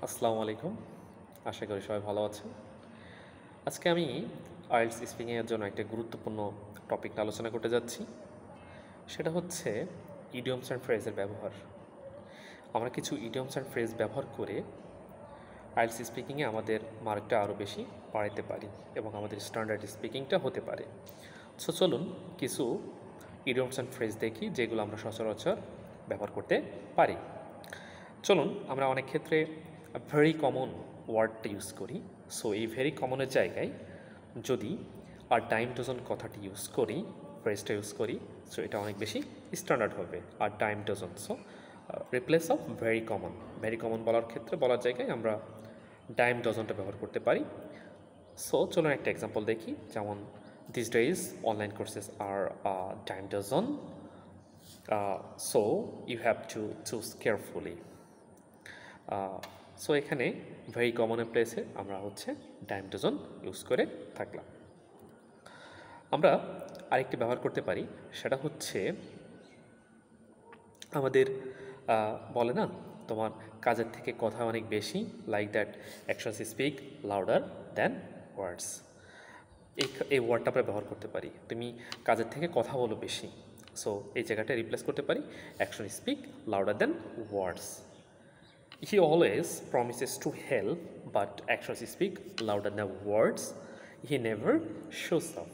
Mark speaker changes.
Speaker 1: আসসালামু আলাইকুম। আশা করি সবাই ভালো আছেন। আজকে আমি আইএলটিএস স্পিকিংয়ের জন্য একটা গুরুত্বপূর্ণ টপিক আলোচনা করতে যাচ্ছি। সেটা হচ্ছে ইডিয়মস অ্যান্ড ফ্রেজের ব্যবহার। আমরা কিছু ইডিয়মস অ্যান্ড ফ্রেজ ব্যবহার করে আইএলটিএস স্পিকিংয়ে আমাদের মার্কটা আরও বেশি বাড়াতে পারি এবং আমাদের স্ট্যান্ডার্ড স্পিকিংটা হতে পারে। সো চলুন কিছু ইডিয়মস অ্যান্ড ফ্রেজ দেখি যেগুলো আমরা সচরাচর ব্যবহার করতে পারি। চলুন আমরা অনেক ক্ষেত্রে ভেরি কমন ওয়ার্ডটা ইউজ করি। সো এই ভেরি কমনের জায়গায় যদি আর ডাইম ডজন কথাটি ইউজ করি, ফ্রেজটা ইউজ করি, সো এটা অনেক বেশি স্ট্যান্ডার্ড হবে। আর dime dozen, so replace of very common বলার ক্ষেত্রে বলার জায়গায় আমরা ডাইম ডজনটা ব্যবহার করতে পারি। সো চলুন একটা এক্সাম্পল দেখি, যেমন these days online courses are dime dozen, so you have to choose carefully. So এখানে ভেরি কমনের প্লেসে আমরা ডাইম ডজন ইউজ করে থাকলাম। আমরা আরেকটি ব্যবহার করতে পারি, সেটা হচ্ছে আমাদের বলে না, তোমার কাজের থেকে কথা অনেক বেশি, like that actions speak louder than ওয়ার্ডস। এই ওয়ার্ডটা আমরা ব্যবহার করতে পারি, তুমি কাজের থেকে কথা বলো বেশি। সো এই জায়গাটা রিপ্লেস করতে পারি action speak louder than words. He always promises to help, but actions speak louder than words. He never shows up.